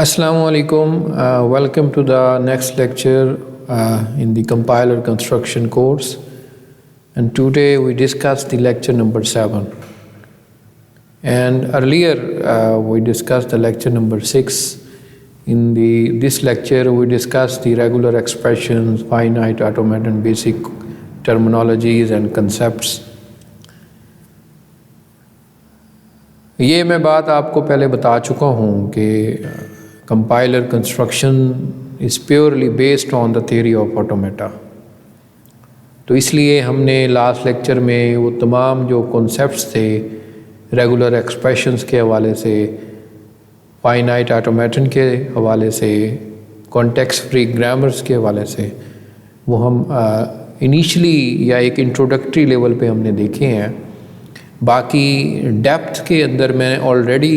Assalamu alaikum. Welcome to the next lecture in the compiler construction course. And today we discuss the lecture number 7. And earlier we discussed the lecture number 6. In this lecture we discussed the regular expressions, finite, automaton, basic terminologies and concepts. ये मैं बात आपको पहले बता चुका हूँ कि compiler construction is purely based on the theory of automata. तो इसलिए हमने लास्ट लेक्चर में वो तमाम जो कॉन्सेप्ट्स थे रेगुलर एक्सप्रेशंस के हवाले से, फाइनाइट ऑटोमेटन के हवाले से, कॉन्टेक्स्ट फ्री ग्रामर्स के हवाले से, वो हम इनिशियली या एक इंट्रोडक्टरी लेवल पे हमने देखे हैं। बाकी डेप्थ के अंदर मैं already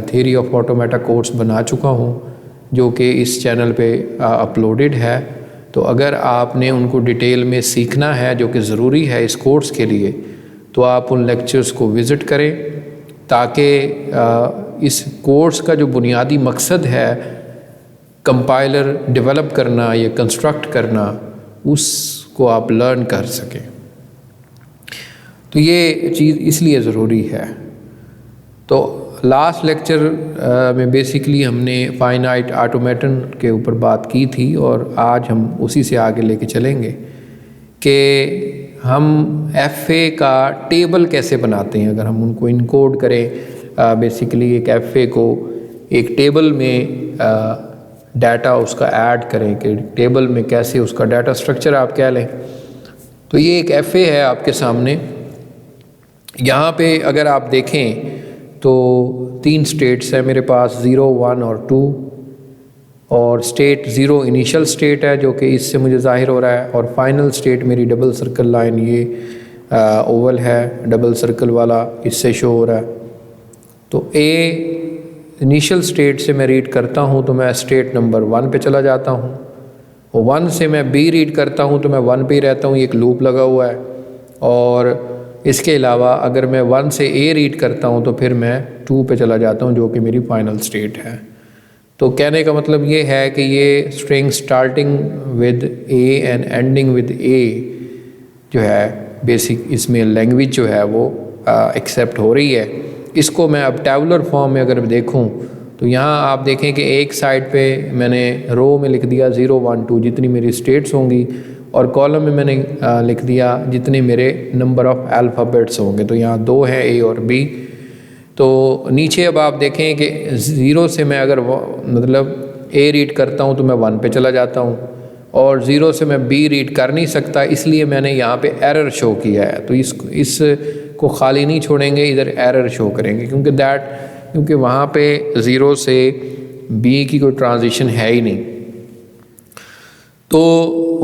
theory of automata course बना चुका हूँ जो कि इस चैनल पे अपलोडेड है। तो अगर आपने उनको डिटेल में सीखना है जो कि ज़रूरी है इस कोर्स के लिए, तो आप उन लेक्चर्स को विज़िट करें ताकि इस कोर्स का जो बुनियादी मकसद है कंपाइलर डेवलप करना या कंस्ट्रक्ट करना, उसको आप लर्न कर सकें। तो ये चीज़ इसलिए ज़रूरी है। तो लास्ट लेक्चर में बेसिकली हमने फाइनाइट ऑटोमेटन के ऊपर बात की थी और आज हम उसी से आगे लेके चलेंगे कि हम एफए का टेबल कैसे बनाते हैं। अगर हम उनको इनकोड करें, बेसिकली एक एफए को एक टेबल में डाटा उसका ऐड करें कि टेबल में कैसे उसका डाटा स्ट्रक्चर आप कह लें। तो ये एक एफए है आपके सामने। यहाँ पे अगर आप देखें तो 3 स्टेट्स हैं मेरे पास, 0, 1 और 2। और स्टेट 0 इनिशियल स्टेट है जो कि इससे मुझे ज़ाहिर हो रहा है, और फाइनल स्टेट मेरी डबल सर्कल लाइन ये ओवल है डबल सर्कल वाला, इससे शो हो रहा है। तो ए इनिशियल स्टेट से मैं रीड करता हूँ तो मैं स्टेट नंबर 1 पे चला जाता हूँ, और 1 से मैं बी रीड करता हूँ तो मैं 1 पे ही रहता हूँ। एक लूप लगा हुआ है। और इसके अलावा अगर मैं 1 से ए रीड करता हूँ तो फिर मैं 2 पे चला जाता हूँ जो कि मेरी फाइनल स्टेट है। तो कहने का मतलब ये है कि ये string starting with A and ending with A जो है बेसिक इसमें लैंग्वेज जो है वो एक्सेप्ट हो रही है। इसको मैं अब टैबुलर फॉर्म में अगर देखूँ तो यहाँ आप देखें कि एक साइड पे मैंने रो में लिख दिया 0, 1, 2 जितनी मेरी स्टेट्स होंगी, और कॉलम में मैंने लिख दिया जितने मेरे नंबर ऑफ़ अल्फ़ाबेट्स होंगे। तो यहाँ 2 हैं, ए और बी। तो नीचे अब आप देखें कि 0 से मैं अगर मतलब ए रीड करता हूँ तो मैं 1 पे चला जाता हूँ, और 0 से मैं बी रीड कर नहीं सकता, इसलिए मैंने यहाँ पे एरर शो किया है। तो इसको खाली नहीं छोड़ेंगे, इधर एरर शो करेंगे क्योंकि वहाँ पे 0 से बी की कोई ट्रांजिशन है ही नहीं। तो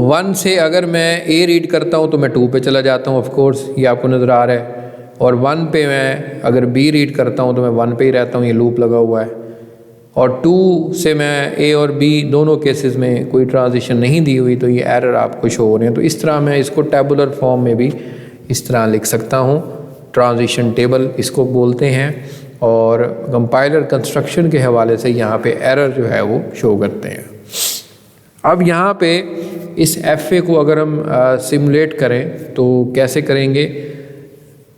1 से अगर मैं ए रीड करता हूँ तो मैं 2 पे चला जाता हूँ, ऑफ कोर्स ये आपको नज़र आ रहा है। और 1 पे मैं अगर बी रीड करता हूँ तो मैं 1 पे ही रहता हूँ, ये लूप लगा हुआ है। और 2 से मैं ए और बी दोनों केसेस में कोई ट्रांजिशन नहीं दी हुई, तो ये एरर आपको शो हो रहे हैं। तो इस तरह मैं इसको टेबुलर फॉर्म में भी इस तरह लिख सकता हूँ, ट्रांजिशन टेबल इसको बोलते हैं। और कंपाइलर कंस्ट्रक्शन के हवाले से यहाँ पे एरर जो है वो शो करते हैं। अब यहाँ पे इस एफए को अगर हम सिमुलेट करें तो कैसे करेंगे।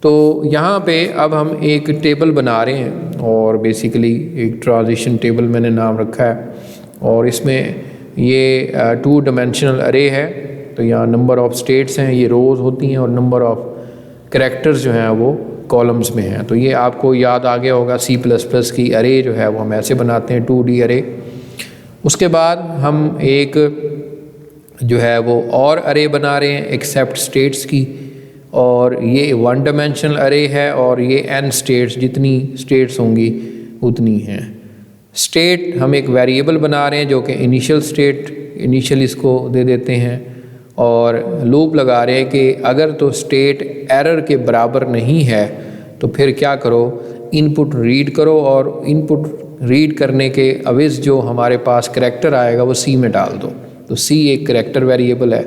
तो यहाँ पे अब हम एक टेबल बना रहे हैं, और बेसिकली एक ट्रांजिशन टेबल मैंने नाम रखा है, और इसमें ये 2 डायमेंशनल अरे है। तो यहाँ नंबर ऑफ़ स्टेट्स हैं, ये रोज़ होती हैं, और नंबर ऑफ़ कैरेक्टर्स जो हैं वो कॉलम्स में हैं। तो ये आपको याद आ गया होगा, C++ की अरे जो है वो हम ऐसे बनाते हैं, 2D अरे। उसके बाद हम एक जो है वो और अरे बना रहे हैं एक्सेप्ट स्टेट्स की, और ये 1 डायमेंशनल अरे है, और ये n स्टेट्स जितनी स्टेट्स होंगी उतनी हैं। स्टेट हम एक वेरिएबल बना रहे हैं जो कि इनिशियल स्टेट, इनिशियल इसको दे देते हैं, और लूप लगा रहे हैं कि अगर तो स्टेट एरर के बराबर नहीं है तो फिर क्या करो, इनपुट रीड करो, और इनपुट रीड करने के अविज़ जो हमारे पास करैक्टर आएगा वो C में डाल दो। तो C एक करैक्टर वेरिएबल है,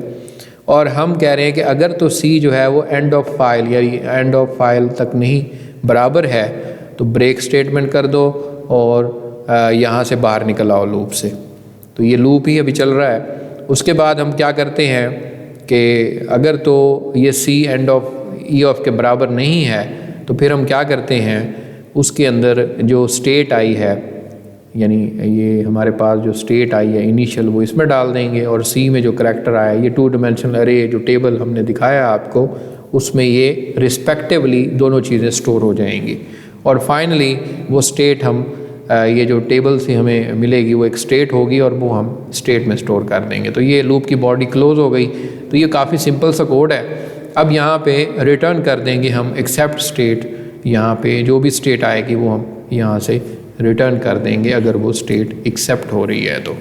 और हम कह रहे हैं कि अगर तो C जो है वो एंड ऑफ फाइल या एंड ऑफ फाइल तक नहीं बराबर है तो ब्रेक स्टेटमेंट कर दो, और यहाँ से बाहर निकल आओ लूप से। तो ये लूप ही अभी चल रहा है। उसके बाद हम क्या करते हैं कि अगर तो ये सी एंड ऑफ ई ऑफ के बराबर नहीं है तो फिर हम क्या करते हैं, उसके अंदर जो स्टेट आई है, यानी ये हमारे पास जो स्टेट आई है इनिशियल, वो इसमें डाल देंगे और सी में जो करैक्टर आया, ये 2 डायमेंशनल अरे जो टेबल हमने दिखाया आपको, उसमें ये रिस्पेक्टिवली दोनों चीज़ें स्टोर हो जाएंगी। और फाइनली वो स्टेट हम ये जो टेबल से हमें मिलेगी वो एक स्टेट होगी और वो हम स्टेट में स्टोर कर देंगे। तो ये लूप की बॉडी क्लोज हो गई। तो ये काफ़ी सिंपल सा कोड है। अब यहाँ पे रिटर्न कर देंगे हम एक्सेप्ट स्टेट, यहाँ पे जो भी स्टेट आएगी वो हम यहाँ से रिटर्न कर देंगे अगर वो स्टेट एक्सेप्ट हो रही है तो।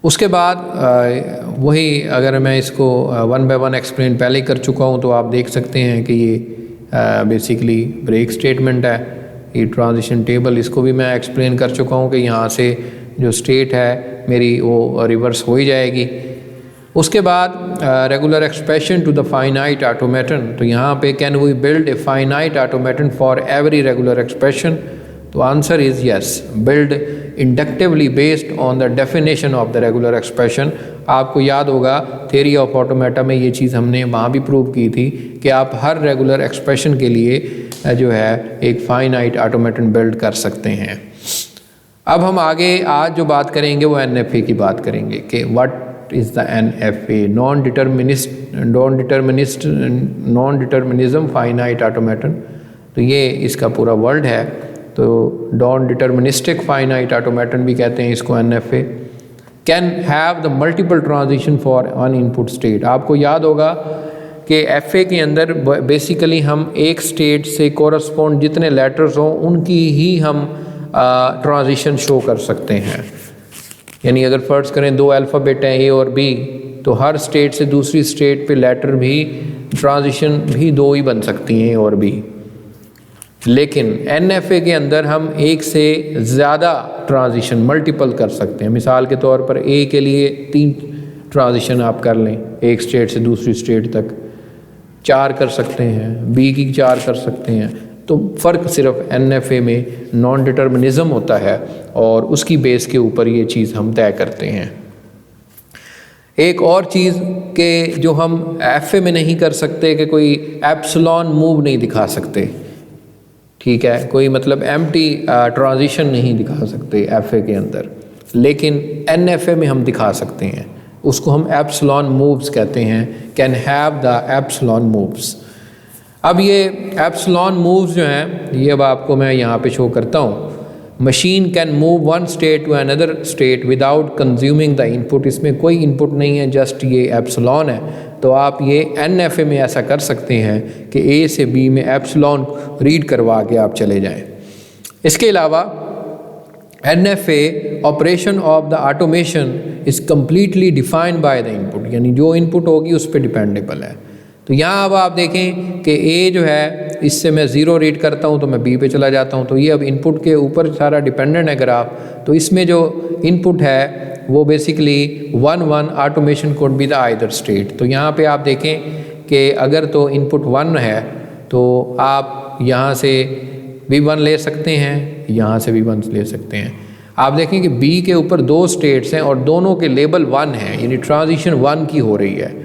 उसके बाद वही अगर मैं इसको 1 बाय 1 एक्सप्लेन पहले ही कर चुका हूँ, तो आप देख सकते हैं कि ये बेसिकली ब्रेक स्टेटमेंट है। ये ट्रांजिशन टेबल, इसको भी मैं एक्सप्लेन कर चुका हूँ कि यहाँ से जो स्टेट है मेरी वो रिवर्स हो ही जाएगी। उसके बाद regular expression to the finite automaton, तो यहाँ पे can we build a finite automaton for every regular expression, तो answer is yes, build inductively based on the definition of the regular expression. आपको याद होगा थ्योरी ऑफ ऑटोमेटा में ये चीज़ हमने वहाँ भी प्रूव की थी कि आप हर रेगुलर एक्सप्रेशन के लिए जो है एक फाइनाइट ऑटोमेटन बिल्ड कर सकते हैं। अब हम आगे आज जो बात करेंगे वो NFA की बात करेंगे कि what is the NFA, non determinism finite automaton. तो ये इसका पूरा वर्ड है। तो नॉन डिटर्मिनिस्टिक फाइनाइट ऑटोमेटन भी कहते हैं इसको NFA। Can have the multipole transition for one input state. आपको याद होगा कि FA के अंदर बेसिकली हम एक स्टेट से कोरस्पॉन्ड जितने लेटर्स हों उनकी ही हम ट्रांजिशन शो कर सकते हैं। यानी अगर फ़र्ज़ करें 2 अल्फ़ाबेट हैं A और B, तो हर स्टेट से दूसरी स्टेट पे लेटर भी ट्रांजिशन भी 2 ही बन सकती हैं A और B। लेकिन NFA के अंदर हम एक से ज़्यादा ट्रांजिशन मल्टीपल कर सकते हैं। मिसाल के तौर पर A के लिए 3 ट्रांजिशन आप कर लें, एक स्टेट से दूसरी स्टेट तक 4 कर सकते हैं, B की 4 कर सकते हैं। तो फ़र्क सिर्फ NFA में नॉन डिटर्मिनिज्म होता है और उसकी बेस के ऊपर ये चीज़ हम तय करते हैं। एक और चीज़ के जो हम FA में नहीं कर सकते कि कोई एप्सिलॉन मूव नहीं दिखा सकते, ठीक है, कोई मतलब एम्प्टी ट्रांजिशन नहीं दिखा सकते FA के अंदर, लेकिन NFA में हम दिखा सकते हैं। उसको हम एप्सिलॉन मूव्स कहते हैं, can have the epsilon moves. अब ये एप्सिलॉन मूव्स जो हैं ये अब आपको मैं यहाँ पे शो करता हूँ। Machine can move one state to another state without consuming the input. इसमें कोई इनपुट नहीं है, जस्ट ये एप्सिलॉन है। तो आप ये NFA में ऐसा कर सकते हैं कि A से B में एप्सिलॉन रीड करवा के आप चले जाएं। इसके अलावा NFA operation of the automation is completely defined by the input, यानी जो इनपुट होगी उस पर डिपेंडेबल है। तो यहाँ अब आप देखें कि A जो है इससे मैं 0 रीड करता हूँ तो मैं B पे चला जाता हूँ। तो ये अब इनपुट के ऊपर सारा डिपेंडेंट है ग्राफ। तो इसमें जो इनपुट है वो basically 1 automation code be the either state. तो यहाँ पे आप देखें कि अगर तो इनपुट 1 है तो आप यहाँ से भी 1 ले सकते हैं, यहाँ से भी 1 ले सकते हैं। आप देखें कि B के ऊपर 2 स्टेट्स हैं और दोनों के लेबल 1 हैं, यानी ट्रांजिशन 1 की हो रही है।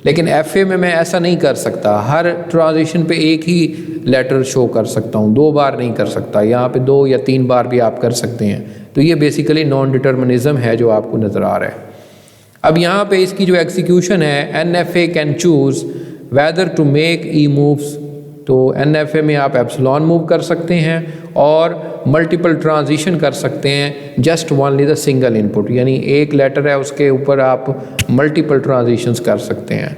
लेकिन FA में मैं ऐसा नहीं कर सकता, हर ट्रांजिशन पे एक ही लेटर शो कर सकता हूँ, 2 बार नहीं कर सकता। यहाँ पे 2 या 3 बार भी आप कर सकते हैं। तो ये बेसिकली नॉन डिटर्मिनिज्म है जो आपको नज़र आ रहा है। अब यहाँ पे इसकी जो एग्जीक्यूशन है, NFA can choose whether to make e moves. तो NFA में आप एप्सिलॉन मूव कर सकते हैं और मल्टीपल ट्रांजिशन कर सकते हैं, just only the single input, यानी एक लेटर है उसके ऊपर आप मल्टीपल ट्रांजिशंस कर सकते हैं।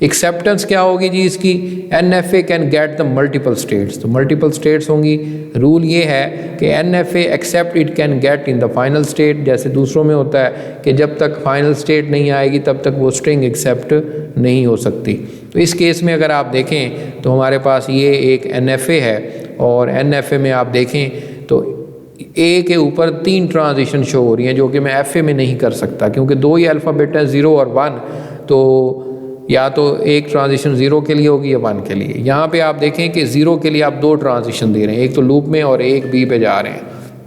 एक्सेप्टेंस क्या होगी जी इसकी, NFA can get the multiple states. तो मल्टीपल स्टेट्स होंगी। रूल ये है कि NFA accept it can get in the final state, जैसे दूसरों में होता है कि जब तक फाइनल स्टेट नहीं आएगी तब तक वो स्ट्रिंग एक्सेप्ट नहीं हो सकती। तो इस केस में अगर आप देखें तो हमारे पास ये एक NFA है और NFA में आप देखें तो A के ऊपर 3 ट्रांजिशन शो हो रही हैं जो कि मैं FA में नहीं कर सकता, क्योंकि 2 ही अल्फ़ाबेट हैं, 0 और 1। तो या तो एक ट्रांजिशन 0 के लिए होगी या 1 के लिए। यहाँ पे आप देखें कि 0 के लिए आप 2 ट्रांजिशन दे रहे हैं, एक तो लूप में और एक B पे जा रहे हैं।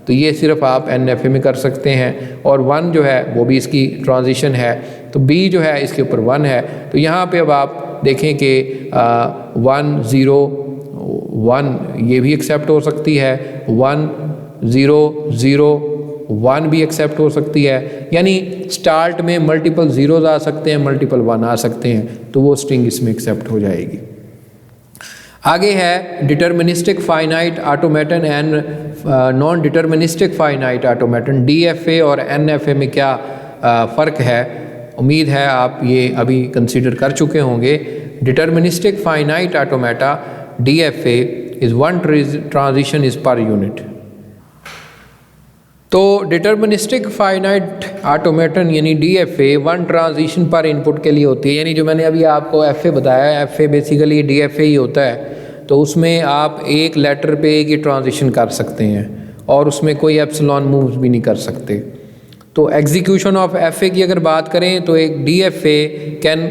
तो ये सिर्फ आप NFA में कर सकते हैं, और 1 जो है वो भी इसकी ट्रांजिशन है, तो B जो है इसके ऊपर 1 है। तो यहाँ पे अब आप देखें कि 1 0 1 ये भी एक्सेप्ट हो सकती है, 1 0 0 1 भी एक्सेप्ट हो सकती है, यानी स्टार्ट में मल्टीपल ज़ीरोज़ आ सकते हैं, मल्टीपल 1 आ सकते हैं, तो वो स्ट्रिंग इसमें एक्सेप्ट हो जाएगी। आगे है deterministic finite automaton and non deterministic finite automaton. DFA और NFA में क्या फ़र्क है, उम्मीद है आप ये अभी कंसीडर कर चुके होंगे। Deterministic finite automata DFA is 1 transition is per unit. तो डिटर्मिनिस्टिक फाइनाइट ऑटोमेटन यानी DFA 1 ट्रांजिशन पर इनपुट के लिए होती है, यानी जो मैंने अभी आपको FA बताया, FA बेसिकली DFA ही होता है। तो उसमें आप एक लेटर पे एक ही ट्रांजिशन कर सकते हैं और उसमें कोई एप्सिलॉन मूव्स भी नहीं कर सकते। तो एग्जीक्यूशन ऑफ FA की अगर बात करें तो एक DFA can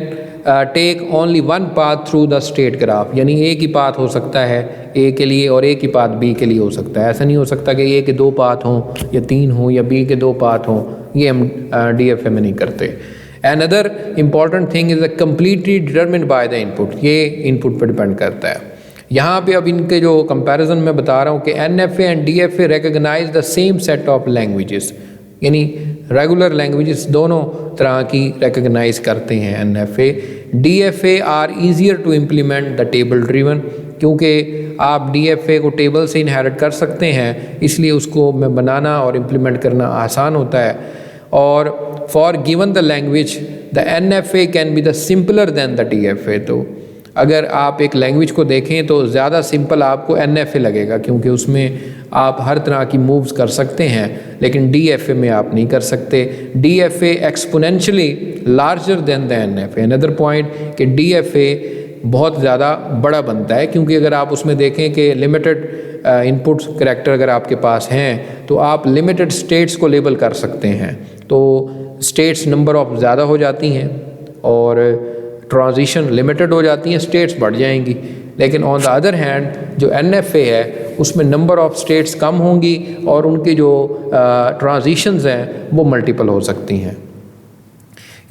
take only 1 path through the state graph, यानी एक ही पाथ हो सकता है A के लिए और एक ही पाथ B के लिए हो सकता है। ऐसा नहीं हो सकता कि A के 2 पाथ हों या 3 हों या B के 2 पाथ हों, ये हम DFA में नहीं करते। Another important thing is completely determined by the input, ये इनपुट पर डिपेंड करता है। यहाँ पे अब इनके जो कंपैरिजन मैं बता रहा हूँ कि NFA and DFA recognise the same set of languages, यानी रेगुलर लैंग्वेजेस दोनों तरह की रिकॉग्नाइज करते हैं NFA। DFA are easier to implement the table driven, क्योंकि आप DFA को टेबल से इनहेरिट कर सकते हैं, इसलिए उसको में बनाना और इम्प्लीमेंट करना आसान होता है। और for given the language the NFA can be the simpler than the DFA। तो अगर आप एक लैंग्वेज को देखें तो ज़्यादा सिंपल आपको NFA लगेगा, क्योंकि उसमें आप हर तरह की मूव्स कर सकते हैं, लेकिन DFA में आप नहीं कर सकते। DFA exponentially larger than the NFA। Another point कि DFA बहुत ज़्यादा बड़ा बनता है, क्योंकि अगर आप उसमें देखें कि लिमिटेड इनपुट करैक्टर अगर आपके पास हैं तो आप लिमिटेड स्टेट्स को लेबल कर सकते हैं, तो स्टेट्स नंबर ऑफ ज़्यादा हो जाती हैं और ट्रांजिशन लिमिटेड हो जाती हैं, स्टेट्स बढ़ जाएंगी। लेकिन ऑन द अदर हैंड जो NFA है उसमें नंबर ऑफ स्टेट्स कम होंगी और उनकी जो ट्रांजिशंस हैं वो मल्टीपल हो सकती हैं।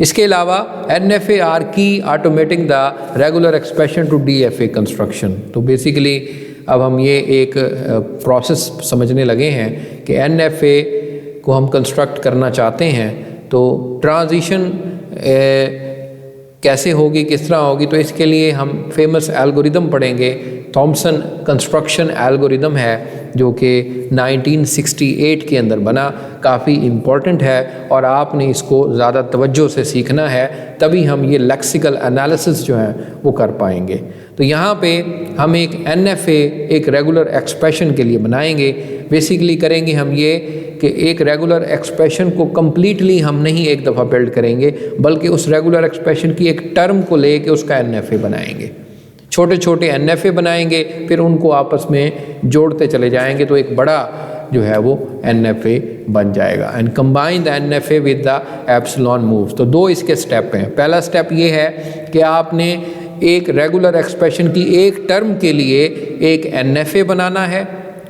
इसके अलावा NFA are key automating the regular expression to DFA construction. तो बेसिकली अब हम ये एक प्रोसेस समझने लगे हैं कि NFA को हम कंस्ट्रक्ट करना चाहते हैं, तो ट्रांजिशन कैसे होगी, किस तरह होगी, तो इसके लिए हम फेमस एल्गोरिदम पढ़ेंगे। थॉमसन कंस्ट्रक्शन एल्गोरिदम है जो कि 1968 के अंदर बना, काफ़ी इम्पॉर्टेंट है और आपने इसको ज़्यादा तवज्जो से सीखना है, तभी हम ये लेक्सिकल एनालिसिस जो है वो कर पाएंगे। तो यहाँ पे हम एक NFA एक रेगुलर एक्सप्रेशन के लिए बनाएंगे। बेसिकली करेंगे हम ये कि एक रेगुलर एक्सप्रेशन को कम्प्लीटली हम नहीं एक दफ़ा बिल्ड करेंगे, बल्कि उस रेगुलर एक्सप्रेशन की एक टर्म को लेके उसका NFA बनाएंगे। छोटे छोटे NFA बनाएंगे, फिर उनको आपस में जोड़ते चले जाएंगे, तो एक बड़ा जो है वो NFA बन जाएगा। And combine the NFA with the epsilon moves. तो 2 इसके स्टेप हैं। पहला स्टेप ये है कि आपने एक रेगुलर एक्सप्रेशन की एक टर्म के लिए एक NFA बनाना है।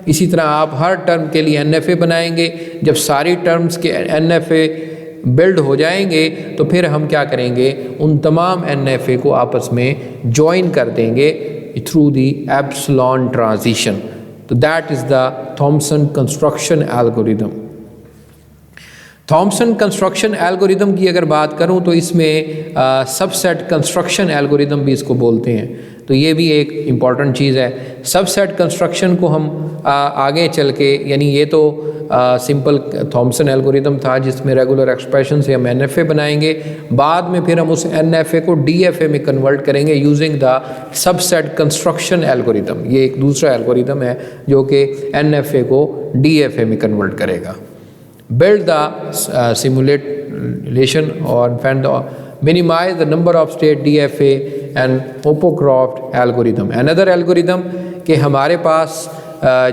इसी तरह आप हर टर्म के लिए NFA बनाएंगे। जब सारी टर्म्स के NFA बिल्ड हो जाएंगे तो फिर हम क्या करेंगे, उन तमाम NFA को आपस में ज्वाइन कर देंगे थ्रू दी एप्सिलॉन ट्रांजिशन। तो that is the Thompson construction algorithm. Thompson construction algorithm की अगर बात करूं तो इसमें सबसेट कंस्ट्रक्शन एल्गोरिदम भी इसको बोलते हैं। तो ये भी एक इम्पॉर्टेंट चीज़ है। सबसेट कंस्ट्रक्शन को हम आगे चल के, यानी ये तो सिंपल थॉमसन एल्गोरिदम था जिसमें रेगुलर एक्सप्रेशन से हम NFA बनाएंगे, बाद में फिर हम उस NFA को DFA में कन्वर्ट करेंगे using the subset construction algorithm. ये एक दूसरा एल्गोरिदम है जो कि NFA को DFA में कन्वर्ट करेगा। Build the simulation or minimize the number of state DFA and Hopcroft algorithm. Another algorithm कि हमारे पास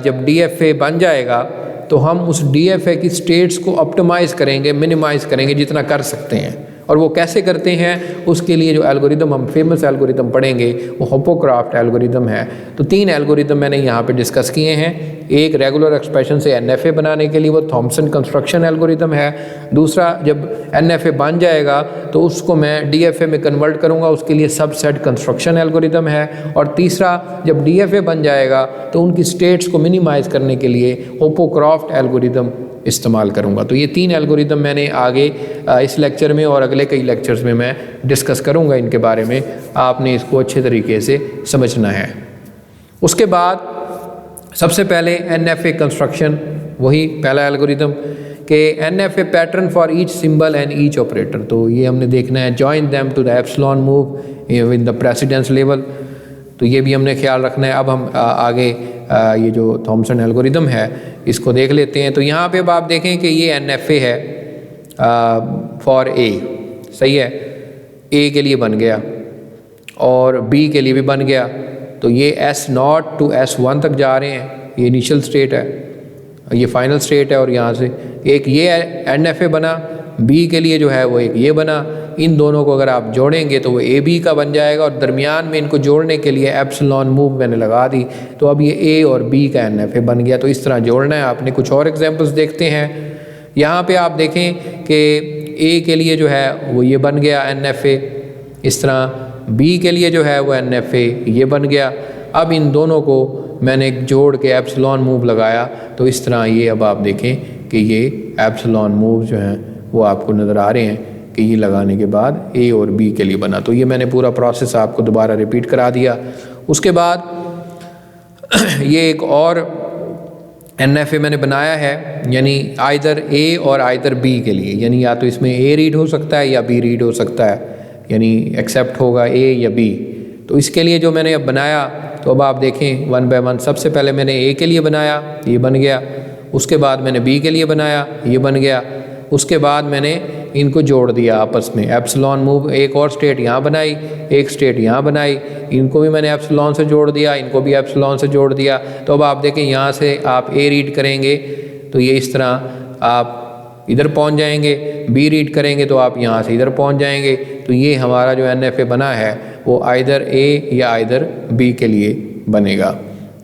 जब DFA बन जाएगा तो हम उस DFA की स्टेट्स को ऑप्टिमाइज़ करेंगे, मिनिमाइज़ करेंगे जितना कर सकते हैं। और वो कैसे करते हैं, उसके लिए जो एल्गोरिदम हम फेमस एल्गोरिदम पढ़ेंगे वो होपोक्राफ्ट एल्गोरिदम है। तो 3 एल्गोरिदम मैंने यहाँ पे डिस्कस किए हैं। एक रेगुलर एक्सप्रेशन से NFA बनाने के लिए वो थॉमसन कंस्ट्रक्शन एल्गोरिदम है। दूसरा, जब NFA बन जाएगा तो उसको मैं DFA में कन्वर्ट करूँगा, उसके लिए सबसेट कंस्ट्रक्शन एल्गोरिदम है। और तीसरा, जब DFA बन जाएगा तो उनकी स्टेट्स को मिनिमाइज़ करने के लिए होपोक्राफ्ट एल्गोरिदम इस्तेमाल करूँगा। तो ये 3 एल्गोरिदम मैंने आगे इस लेक्चर में और अगले कई लेक्चर्स में मैं डिस्कस करूँगा इनके बारे में। आपने इसको अच्छे तरीके से समझना है। उसके बाद सबसे पहले NFA कंस्ट्रक्शन, वही पहला एल्गोरिदम कि NFA pattern for each symbol and each operator. तो ये हमने देखना है, join them to the epsilon move in the precedence level. तो ये भी हमने ख्याल रखना है। अब हम आगे ये जो थॉमसन एल्गोरिदम है इसको देख लेते हैं। तो यहाँ पे अब आप देखें कि ये NFA है फॉर A, सही है, A के लिए बन गया और B के लिए भी बन गया। तो ये S0 to S1 तक जा रहे हैं, ये इनिशियल स्टेट है, ये फाइनल स्टेट है। और यहाँ से एक ये NFA बना, B के लिए जो है वो एक ये बना। इन दोनों को अगर आप जोड़ेंगे तो वो AB का बन जाएगा और दरमियान में इनको जोड़ने के लिए एप्सिलॉन मूव मैंने लगा दी। तो अब ये A और B का NFA बन गया। तो इस तरह जोड़ना है आपने। कुछ और एग्जांपल्स देखते हैं। यहाँ पे आप देखें कि A के लिए जो है वो ये बन गया NFA, इस तरह B के लिए जो है वो NFA ये बन गया। अब इन दोनों को मैंने जोड़ के एप्सिलॉन मूव लगाया तो इस तरह ये अब आप देखें कि ये एप्सिलॉन मूव जो हैं वो आपको नज़र आ रहे हैं कि ये लगाने के बाद A और B के लिए बना। तो ये मैंने पूरा प्रोसेस आपको दोबारा रिपीट करा दिया। उसके बाद ये एक और NFA मैंने बनाया है, यानी आइदर A और आइदर B के लिए, यानी या तो इसमें A रीड हो सकता है या B रीड हो सकता है, यानी एक्सेप्ट होगा A या B। तो इसके लिए जो मैंने अब बनाया, तो अब आप देखें 1 बाय 1। सबसे पहले मैंने A के लिए बनाया, ये बन गया। उसके बाद मैंने B के लिए बनाया, ये बन गया। उसके बाद मैंने इनको जोड़ दिया आपस में, एप्सिलॉन मूव, एक और स्टेट यहाँ बनाई, एक स्टेट यहाँ बनाई, इनको भी मैंने एप्सिलॉन से जोड़ दिया, इनको भी एप्सिलॉन से जोड़ दिया। तो अब आप देखें यहाँ से आप A रीड करेंगे तो ये इस तरह आप इधर पहुँच जाएंगे, B रीड करेंगे तो आप यहाँ से इधर पहुँच जाएंगे। तो ये हमारा जो NFA बना है वो आइदर A या आइदर B के लिए बनेगा।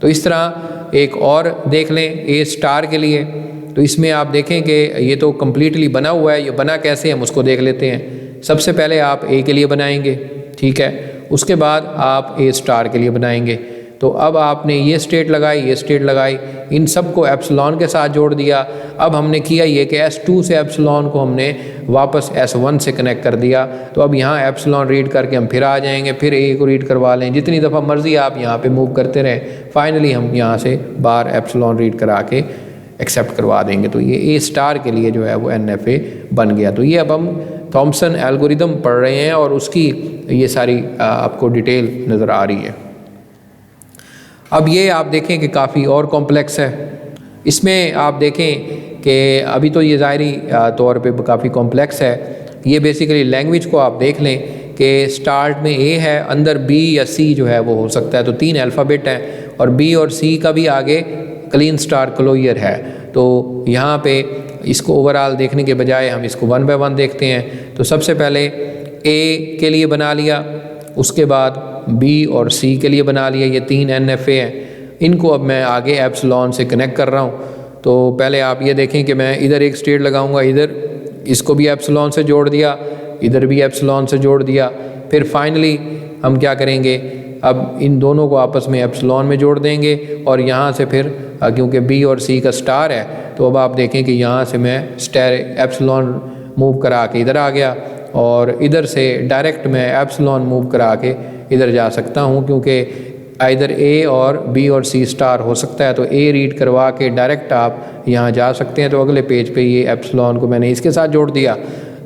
तो इस तरह एक और देख लें A स्टार के लिए। तो इसमें आप देखें कि ये तो कम्प्लीटली बना हुआ है, ये बना कैसे हम उसको देख लेते हैं। सबसे पहले आप A के लिए बनाएंगे, ठीक है, उसके बाद आप A स्टार के लिए बनाएंगे। तो अब आपने ये स्टेट लगाई, ये स्टेट लगाई, इन सब को एप्सिलॉन के साथ जोड़ दिया। अब हमने किया ये कि S2 से एप्सिलॉन को हमने वापस S1 से कनेक्ट कर दिया। तो अब यहाँ एप्सिलॉन रीड करके हम फिर आ जाएंगे, फिर A को रीड करवा लें, जितनी दफ़ा मर्ज़ी आप यहाँ पे मूव करते रहें। फाइनली हम यहाँ से बार एप्सिलॉन रीड करा के एक्सेप्ट करवा देंगे। तो ये A स्टार के लिए जो है वो NFA बन गया। तो ये अब हम थॉमसन एल्गोरिदम पढ़ रहे हैं और उसकी ये सारी आपको डिटेल नज़र आ रही है। अब ये आप देखें कि काफ़ी और कॉम्प्लेक्स है। इसमें आप देखें कि अभी तो ये ज़ाहरी तौर पे काफ़ी कॉम्प्लेक्स है। ये बेसिकली लैंग्वेज को आप देख लें कि स्टार्ट में A है, अंदर B या C जो है वो हो सकता है। तो 3 अल्फ़ाबेट हैं और B और C का भी आगे क्लीन स्टार क्लोजर है। तो यहाँ पे इसको ओवरऑल देखने के बजाय हम इसको 1 बाय 1 देखते हैं। तो सबसे पहले A के लिए बना लिया, उसके बाद B और C के लिए बना लिया। ये 3 NFA हैं, इनको अब मैं आगे एप्सिलॉन से कनेक्ट कर रहा हूँ। तो पहले आप ये देखें कि मैं इधर एक स्टेट लगाऊंगा, इधर इसको भी एप्सिलॉन से जोड़ दिया, इधर भी एप्सिलॉन से जोड़ दिया। फिर फाइनली हम क्या करेंगे, अब इन दोनों को आपस में एप्सिलॉन में जोड़ देंगे और यहाँ से फिर क्योंकि B और C का स्टार है तो अब आप देखें कि यहाँ से मैं स्टार एप्सिलॉन मूव करा के इधर आ गया और इधर से डायरेक्ट मैं एप्सिलॉन मूव करा के इधर जा सकता हूँ, क्योंकि आइदर A और B और C स्टार हो सकता है। तो A रीड करवा के डायरेक्ट आप यहाँ जा सकते हैं। तो अगले पेज पे ये एप्सिलॉन को मैंने इसके साथ जोड़ दिया।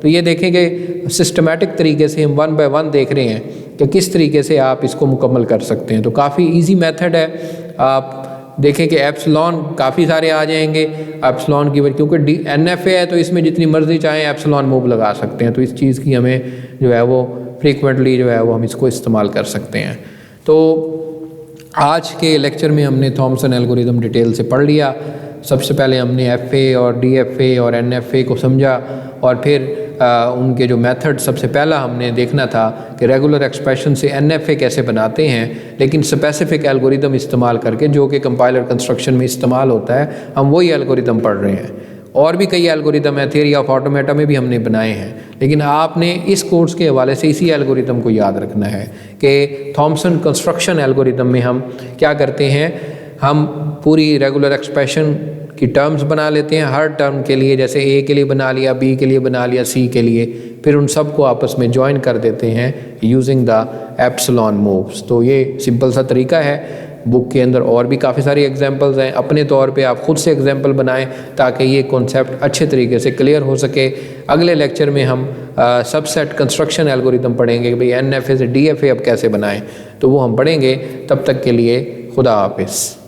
तो ये देखें कि सिस्टमेटिक तरीके से हम 1 बाय 1 देख रहे हैं कि किस तरीके से आप इसको मुकम्मल कर सकते हैं। तो काफ़ी इजी मेथड है। आप देखें कि एप्सिलॉन काफ़ी सारे आ जाएंगे एप्सिलॉन की वजह, क्योंकि NFA है तो इसमें जितनी मर्जी चाहें एप्सिलॉन मूव लगा सकते हैं। तो इस चीज़ की हमें जो है वो फ्रीक्वेंटली जो है वो हम इसको इस्तेमाल कर सकते हैं। तो आज के लेक्चर में हमने थॉमसन एल्गोरिदम डिटेल से पढ़ लिया। सबसे पहले हमने FA और DFA और NFA को समझा और फिर उनके जो मेथड सबसे पहला हमने देखना था कि रेगुलर एक्सप्रेशन से NFA कैसे बनाते हैं, लेकिन स्पेसिफिक एल्गोरिदम इस्तेमाल करके जो कि कंपाइलर कंस्ट्रक्शन में इस्तेमाल होता है, हम वही एल्गोरिदम पढ़ रहे हैं। और भी कई एल्गोरिदम है, थ्योरी ऑफ ऑटोमेटा में भी हमने बनाए हैं, लेकिन आपने इस कोर्स के हवाले से इसी एल्गोरिदम को याद रखना है कि थॉमसन कंस्ट्रक्शन एल्गोरिदम में हम क्या करते हैं, हम पूरी रेगुलर एक्सप्रेशन की टर्म्स बना लेते हैं, हर टर्म के लिए, जैसे A के लिए बना लिया, B के लिए बना लिया, C के लिए, फिर उन सब को आपस में ज्वाइन कर देते हैं यूजिंग द एप्सिलॉन मूव्स। तो ये सिंपल सा तरीका है। बुक के अंदर और भी काफ़ी सारी एग्जांपल्स हैं, अपने तौर पे आप खुद से एग्जांपल बनाएं ताकि ये कॉन्सेप्ट अच्छे तरीके से क्लियर हो सके। अगले लेक्चर में हम सबसेट कंस्ट्रक्शन एल्गोरिदम पढ़ेंगे कि भाई NFA से DFA अब कैसे बनाएं, तो वो हम पढ़ेंगे। तब तक के लिए खुदा हाफिज़।